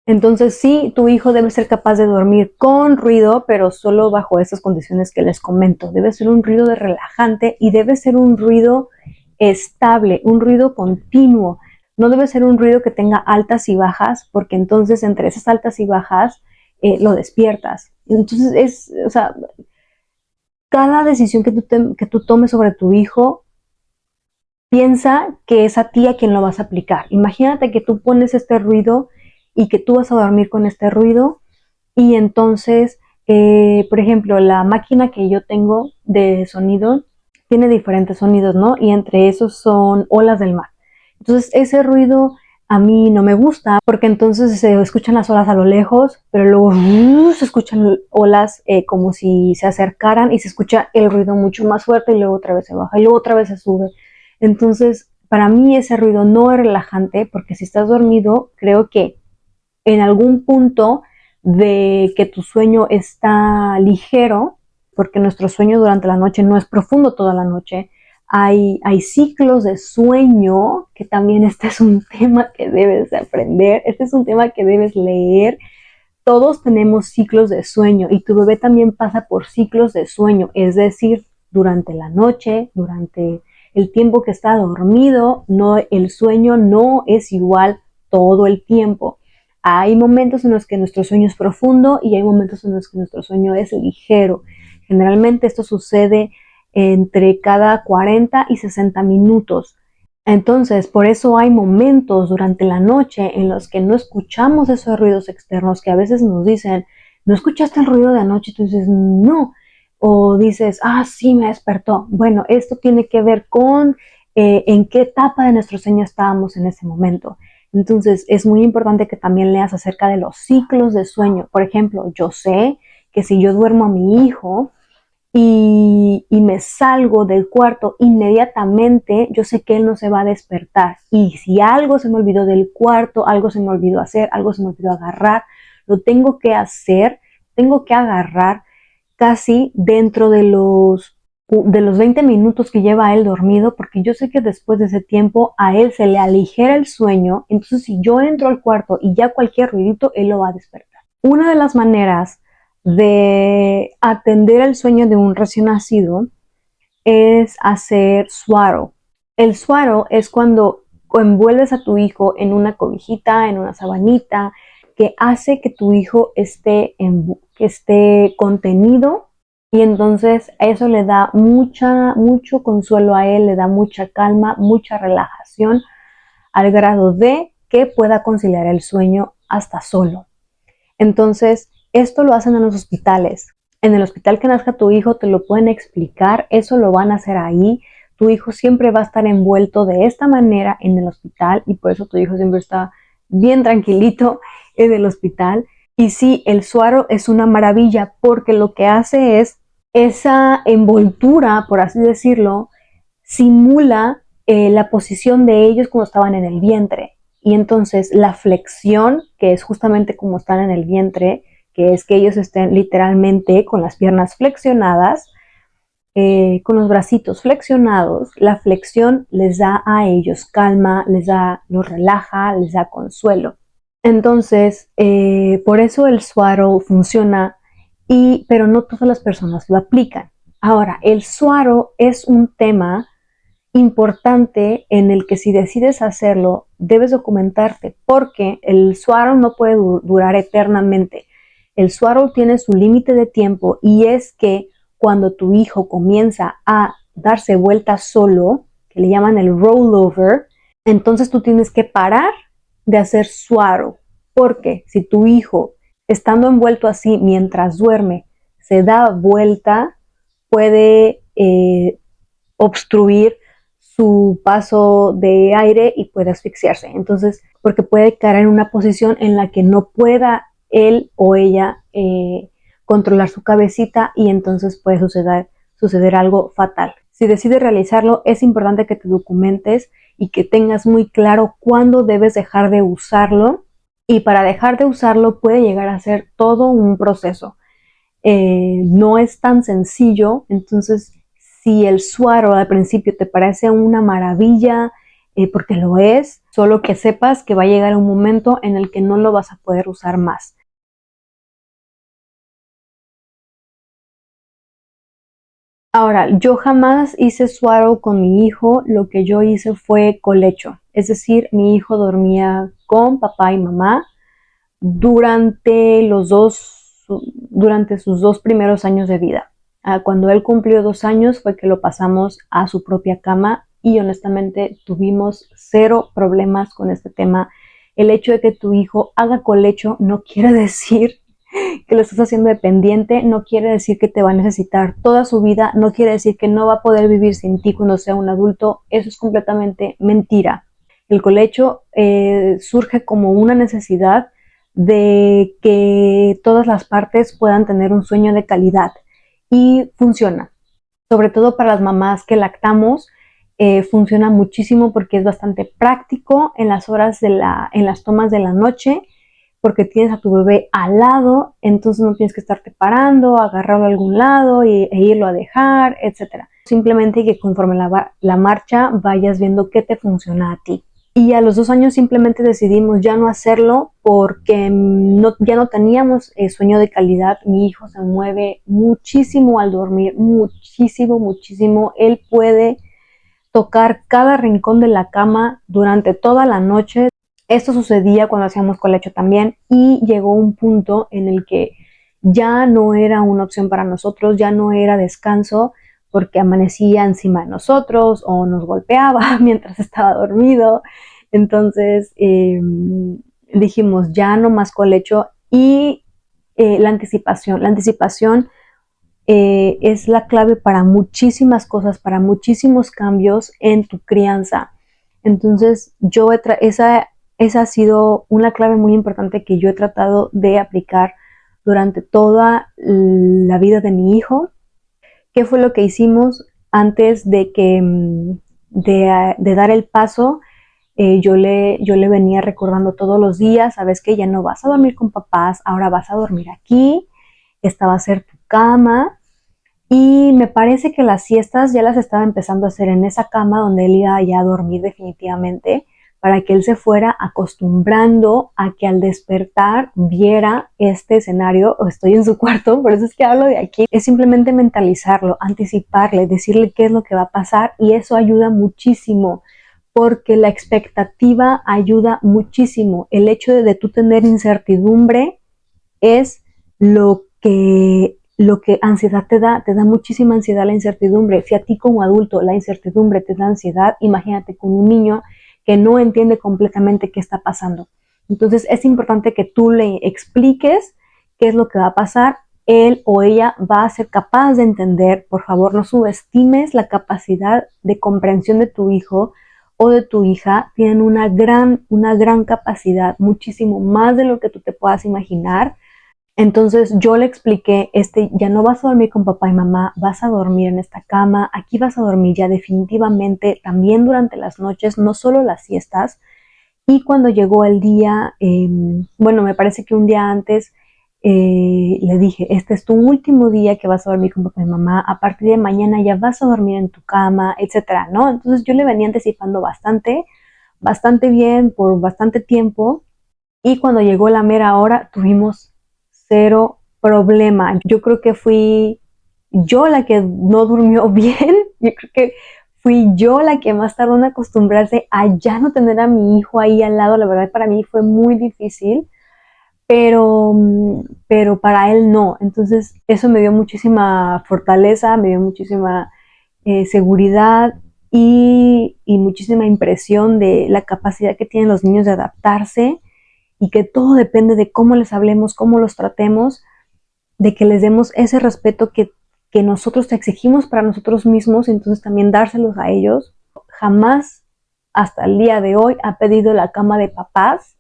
Entonces sí, tu hijo debe ser capaz de dormir con ruido, pero solo bajo estas condiciones que les comento. Debe ser un ruido de relajante y debe ser un ruido estable, un ruido continuo. No debe ser un ruido que tenga altas y bajas, porque entonces entre esas altas y bajas lo despiertas. Entonces o sea, cada decisión que tú tomes sobre tu hijo, piensa que es a ti a quien lo vas a aplicar. Imagínate que tú pones este ruido y que tú vas a dormir con este ruido y entonces, por ejemplo, la máquina que yo tengo de sonido tiene diferentes sonidos, ¿no? Y entre esos son olas del mar. Entonces, ese ruido a mí no me gusta porque entonces se escuchan las olas a lo lejos, pero luego se escuchan olas como si se acercaran y se escucha el ruido mucho más fuerte y luego otra vez se baja y luego otra vez se sube. Entonces, para mí ese ruido no es relajante porque si estás dormido, creo que en algún punto de que tu sueño está ligero, porque nuestro sueño durante la noche no es profundo toda la noche, hay ciclos de sueño, que también este es un tema que debes aprender, este es un tema que debes leer. Todos tenemos ciclos de sueño y tu bebé también pasa por ciclos de sueño, es decir, durante la noche, durante el tiempo que está dormido, no, el sueño no es igual todo el tiempo. Hay momentos en los que nuestro sueño es profundo y hay momentos en los que nuestro sueño es ligero. Generalmente esto sucede entre cada 40 y 60 minutos. Entonces, por eso hay momentos durante la noche en los que no escuchamos esos ruidos externos que a veces nos dicen, ¿no escuchaste el ruido de anoche? Y tú dices, no. O dices, ah, sí, me despertó. Bueno, esto tiene que ver con en qué etapa de nuestro sueño estábamos en ese momento. Entonces, es muy importante que también leas acerca de los ciclos de sueño. Por ejemplo, yo sé que si yo duermo a mi hijo, y me salgo del cuarto inmediatamente, yo sé que él no se va a despertar. Y si algo se me olvidó del cuarto, algo se me olvidó hacer, algo se me olvidó agarrar, lo tengo que hacer, tengo que agarrar casi dentro de los 20 minutos que lleva él dormido, porque yo sé que después de ese tiempo a él se le aligera el sueño, entonces si yo entro al cuarto y ya cualquier ruidito, él lo va a despertar. Una de las maneras de atender el sueño de un recién nacido es hacer swaddle. El swaddle es cuando envuelves a tu hijo en una cobijita, en una sabanita, que hace que tu hijo que esté contenido y entonces eso le da mucho consuelo a él, le da mucha calma, mucha relajación al grado de que pueda conciliar el sueño hasta solo. Entonces, esto lo hacen en los hospitales. En el hospital que nazca tu hijo te lo pueden explicar, eso lo van a hacer ahí. Tu hijo siempre va a estar envuelto de esta manera en el hospital y por eso tu hijo siempre está bien tranquilito en el hospital. Y sí, el suaro es una maravilla porque lo que hace es esa envoltura, por así decirlo, simula la posición de ellos cuando estaban en el vientre. Y entonces la flexión, que es justamente como están en el vientre, que es que ellos estén literalmente con las piernas flexionadas, con los bracitos flexionados, la flexión les da a ellos calma, los relaja, les da consuelo. Entonces, por eso el swaddle funciona, pero no todas las personas lo aplican. Ahora, el swaddle es un tema importante en el que si decides hacerlo, debes documentarte, porque el swaddle no puede durar eternamente. El swaddle tiene su límite de tiempo y es que cuando tu hijo comienza a darse vuelta solo, que le llaman el rollover, entonces tú tienes que parar de hacer swaddle, porque si tu hijo, estando envuelto así mientras duerme, se da vuelta, puede obstruir su paso de aire y puede asfixiarse. Entonces, porque puede caer en una posición en la que no pueda él o ella controlar su cabecita y entonces puede suceder algo fatal. Si decides realizarlo, es importante que te documentes y que tengas muy claro cuándo debes dejar de usarlo. Y para dejar de usarlo puede llegar a ser todo un proceso. No es tan sencillo, entonces si el swaddle al principio te parece una maravilla, porque lo es, Solo que sepas que va a llegar un momento en el que no lo vas a poder usar más. Ahora, yo jamás hice suaro con mi hijo, lo que yo hice fue colecho, es decir, mi hijo dormía con papá y mamá durante durante sus 2 primeros años de vida. Cuando él cumplió 2 años fue que lo pasamos a su propia cama y honestamente tuvimos cero problemas con este tema. El hecho de que tu hijo haga colecho no quiere decir que lo estás haciendo dependiente, no quiere decir que te va a necesitar toda su vida, no quiere decir que no va a poder vivir sin ti cuando sea un adulto. Eso es completamente mentira. El colecho surge como una necesidad de que todas las partes puedan tener un sueño de calidad y funciona. Sobre todo para las mamás que lactamos, funciona muchísimo porque es bastante práctico en las en las tomas de la noche, porque tienes a tu bebé al lado, entonces no tienes que estarte parando, agarrarlo a algún lado e irlo a dejar, etcétera. Simplemente que conforme la marcha vayas viendo qué te funciona a ti. Y a los 2 años simplemente decidimos ya no hacerlo porque ya no teníamos sueño de calidad. Mi hijo se mueve muchísimo al dormir, muchísimo, muchísimo. Él puede tocar cada rincón de la cama durante toda la noche. Esto sucedía cuando hacíamos colecho también y llegó un punto en el que ya no era una opción para nosotros, ya no era descanso porque amanecía encima de nosotros o nos golpeaba mientras estaba dormido. Entonces dijimos ya no más colecho y la anticipación. La anticipación es la clave para muchísimas cosas, para muchísimos cambios en tu crianza. Entonces, esa ha sido una clave muy importante que yo he tratado de aplicar durante toda la vida de mi hijo. ¿Qué fue lo que hicimos antes de dar el paso? Yo le venía recordando todos los días, sabes que ya no vas a dormir con papás, ahora vas a dormir aquí, esta va a ser tu cama. Y me parece que las siestas ya las estaba empezando a hacer en esa cama donde él iba ya a dormir definitivamente, para que él se fuera acostumbrando a que al despertar viera este escenario, o estoy en su cuarto, por eso es que hablo de aquí. Es simplemente mentalizarlo, anticiparle, decirle qué es lo que va a pasar, y eso ayuda muchísimo, porque la expectativa ayuda muchísimo. El hecho de tú tener incertidumbre es lo que ansiedad te da muchísima ansiedad la incertidumbre. Si a ti como adulto la incertidumbre te da ansiedad, imagínate con un niño que no entiende completamente qué está pasando. Entonces es importante que tú le expliques qué es lo que va a pasar. Él o ella va a ser capaz de entender. Por favor, no subestimes la capacidad de comprensión de tu hijo o de tu hija. Tienen una gran capacidad, muchísimo más de lo que tú te puedas imaginar. Entonces yo le expliqué, ya no vas a dormir con papá y mamá, vas a dormir en esta cama, aquí vas a dormir ya definitivamente, también durante las noches, no solo las siestas. Y cuando llegó el día, bueno, me parece que un día antes le dije, este es tu último día que vas a dormir con papá y mamá, a partir de mañana ya vas a dormir en tu cama, etcétera, ¿no? Entonces yo le venía anticipando bastante bien, por bastante tiempo, y cuando llegó la mera hora tuvimos cero problema. Yo creo que fui yo la que no durmió bien. Yo creo que fui yo la que más tardó en acostumbrarse a ya no tener a mi hijo ahí al lado. La verdad para mí fue muy difícil, pero para él no. Entonces eso me dio muchísima fortaleza, me dio muchísima seguridad y muchísima impresión de la capacidad que tienen los niños de adaptarse, y que todo depende de cómo les hablemos, cómo los tratemos, de que les demos ese respeto que nosotros te exigimos para nosotros mismos, entonces también dárselos a ellos. Jamás hasta el día de hoy ha pedido la cama de papás.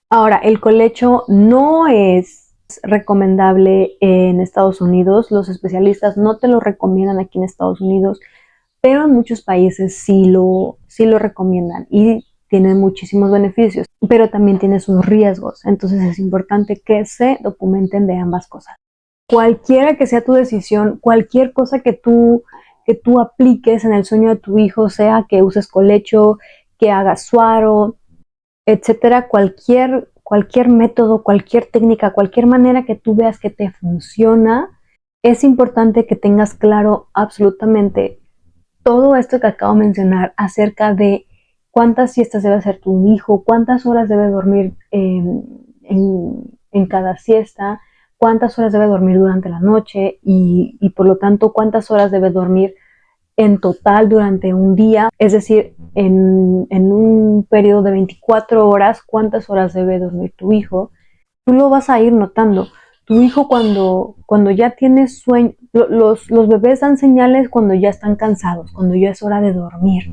Ahora, el colecho no es recomendable en Estados Unidos, los especialistas no te lo recomiendan aquí en Estados Unidos, pero en muchos países sí lo recomiendan y tiene muchísimos beneficios, pero también tiene sus riesgos. Entonces es importante que se documenten de ambas cosas. Cualquiera que sea tu decisión, cualquier cosa que tú apliques en el sueño de tu hijo, sea que uses colecho, que hagas suaro, etcétera, cualquier método, cualquier técnica, cualquier manera que tú veas que te funciona, es importante que tengas claro absolutamente todo esto que acabo de mencionar acerca de cuántas siestas debe hacer tu hijo, cuántas horas debe dormir en cada siesta, cuántas horas debe dormir durante la noche y por lo tanto cuántas horas debe dormir en total durante un día, es decir, en un periodo de 24 horas, cuántas horas debe dormir tu hijo. Tú lo vas a ir notando. Tu hijo cuando ya tiene sueño, los bebés dan señales cuando ya están cansados, cuando ya es hora de dormir.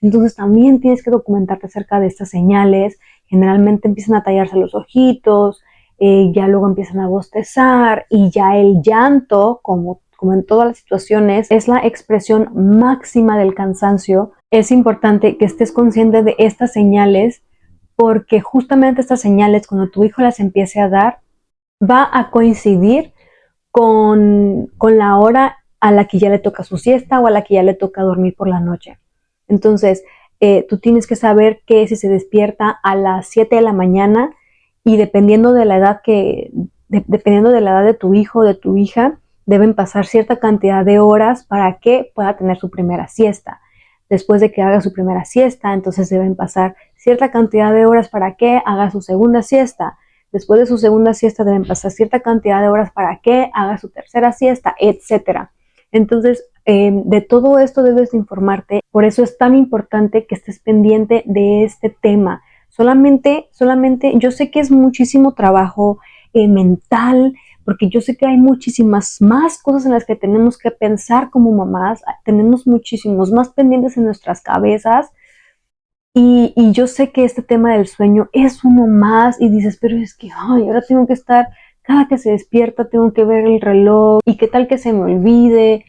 Entonces también tienes que documentarte acerca de estas señales. Generalmente empiezan a tallarse los ojitos, ya luego empiezan a bostezar y ya el llanto, como en todas las situaciones, es la expresión máxima del cansancio. Es importante que estés consciente de estas señales porque justamente estas señales, cuando tu hijo las empiece a dar, va a coincidir con la hora a la que ya le toca su siesta o a la que ya le toca dormir por la noche. Entonces, tú tienes que saber que si se despierta a las 7 de la mañana y dependiendo de la edad dependiendo de la edad de tu hijo o de tu hija, deben pasar cierta cantidad de horas para que pueda tener su primera siesta. Después de que haga su primera siesta, entonces deben pasar cierta cantidad de horas para que haga su segunda siesta. Después de su segunda siesta deben pasar cierta cantidad de horas para que haga su tercera siesta, etcétera. Entonces, de todo esto debes informarte. Por eso es tan importante que estés pendiente de este tema. Solamente, yo sé que es muchísimo trabajo mental, porque yo sé que hay muchísimas más cosas en las que tenemos que pensar como mamás, tenemos muchísimos más pendientes en nuestras cabezas y yo sé que este tema del sueño es uno más y dices, pero es que, ay, ahora tengo que estar, cada que se despierta tengo que ver el reloj y qué tal que se me olvide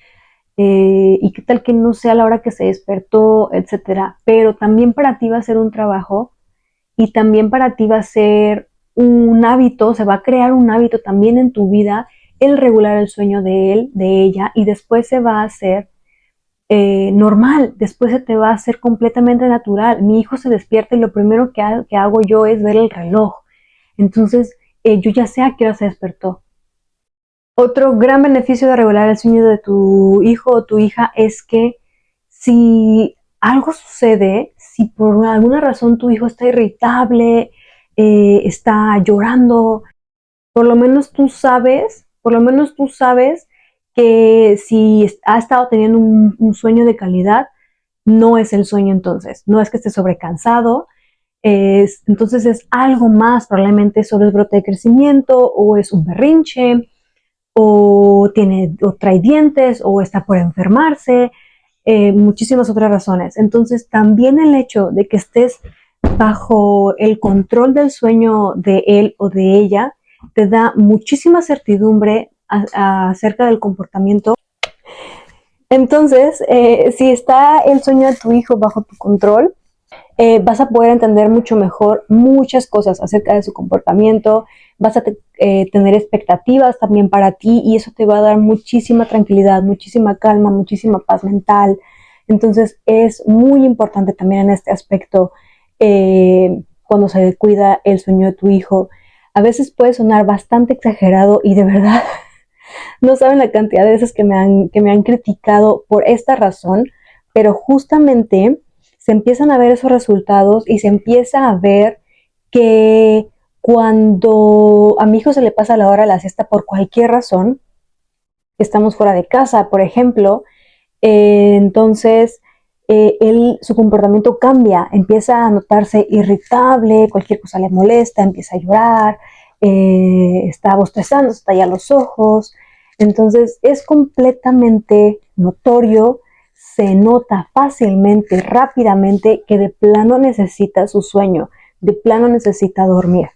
y qué tal que no sea la hora que se despertó, etcétera. Pero también para ti va a ser un trabajo y también para ti va a ser un hábito, se va a crear un hábito también en tu vida el regular el sueño de él, de ella, y después se va a hacer normal, después se te va a hacer completamente natural. Mi hijo se despierta y lo primero que hago yo es ver el reloj. Entonces, yo ya sé a qué hora se despertó. Otro gran beneficio de regular el sueño de tu hijo o tu hija es que si algo sucede, si por alguna razón tu hijo está irritable, está llorando, por lo menos tú sabes que si ha estado teniendo un sueño de calidad, no es el sueño entonces, no es que esté sobrecansado, entonces es algo más, probablemente solo es brote de crecimiento o es un berrinche o trae dientes o está por enfermarse, muchísimas otras razones. Entonces también el hecho de que estés bajo el control del sueño de él o de ella te da muchísima certidumbre acerca del comportamiento. Entonces, si está el sueño de tu hijo bajo tu control, vas a poder entender mucho mejor muchas cosas acerca de su comportamiento, vas a tener expectativas también para ti y eso te va a dar muchísima tranquilidad, muchísima calma, muchísima paz mental. Entonces es muy importante también en este aspecto cuando se cuida el sueño de tu hijo. A veces puede sonar bastante exagerado y de verdad no saben la cantidad de veces que me han criticado por esta razón, pero justamente se empiezan a ver esos resultados y se empieza a ver que cuando a mi hijo se le pasa la hora de la siesta por cualquier razón, estamos fuera de casa, por ejemplo, entonces su comportamiento cambia, empieza a notarse irritable, cualquier cosa le molesta, empieza a llorar, está bostezando, se talla los ojos, entonces es completamente notorio, se nota fácilmente, rápidamente que de plano necesita su sueño, de plano necesita dormir.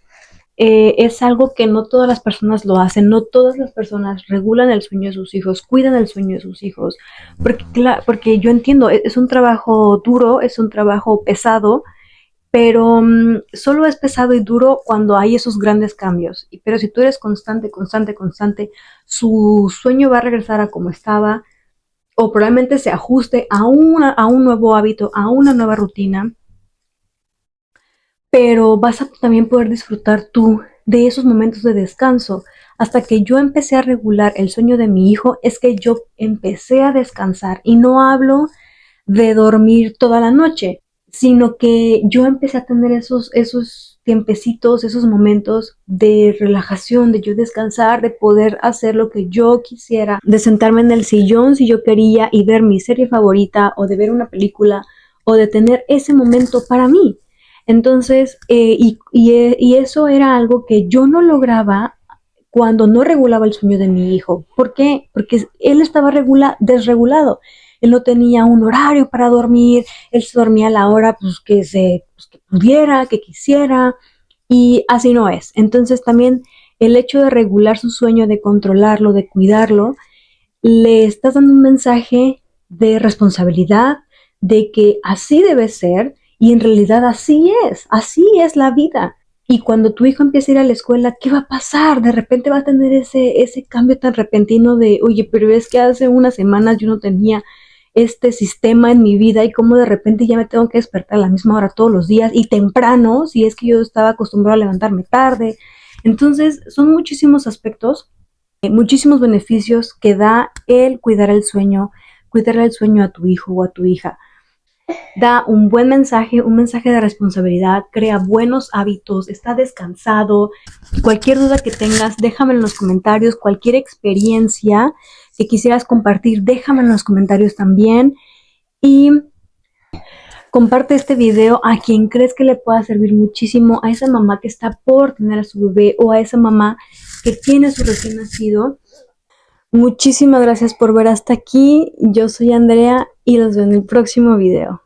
Es algo que no todas las personas lo hacen, no todas las personas regulan el sueño de sus hijos, cuidan el sueño de sus hijos, porque yo entiendo, es un trabajo duro, es un trabajo pesado, pero solo es pesado y duro cuando hay esos grandes cambios. Pero si tú eres constante, constante, constante, su sueño va a regresar a como estaba o probablemente se ajuste a un nuevo hábito, a una nueva rutina. pero vas a también poder disfrutar tú de esos momentos de descanso. Hasta que yo empecé a regular el sueño de mi hijo, es que yo empecé a descansar. Y no hablo de dormir toda la noche, sino que yo empecé a tener esos tiempecitos, esos momentos de relajación, de yo descansar, de poder hacer lo que yo quisiera, de sentarme en el sillón si yo quería y ver mi serie favorita o de ver una película o de tener ese momento para mí. Entonces, y eso era algo que yo no lograba cuando no regulaba el sueño de mi hijo. ¿Por qué? Porque él estaba desregulado. Él no tenía un horario para dormir, él se dormía a la hora que pudiera, que quisiera, y así no es. Entonces también el hecho de regular su sueño, de controlarlo, de cuidarlo, le estás dando un mensaje de responsabilidad, de que así debe ser, y en realidad así es la vida. Y cuando tu hijo empieza a ir a la escuela, ¿qué va a pasar? De repente va a tener ese cambio tan repentino de, oye, pero es que hace unas semanas yo no tenía este sistema en mi vida y como de repente ya me tengo que despertar a la misma hora todos los días y temprano, si es que yo estaba acostumbrado a levantarme tarde. Entonces, son muchísimos aspectos, muchísimos beneficios que da el cuidar el sueño a tu hijo o a tu hija. Da un mensaje de responsabilidad, crea buenos hábitos, está descansado. Cualquier duda que tengas, déjame en los comentarios. Cualquier experiencia que quisieras compartir, déjame en los comentarios también. Y comparte este video a quien crees que le pueda servir muchísimo, a esa mamá que está por tener a su bebé o a esa mamá que tiene su recién nacido. Muchísimas gracias por ver hasta aquí. Yo soy Andrea y los veo en el próximo video.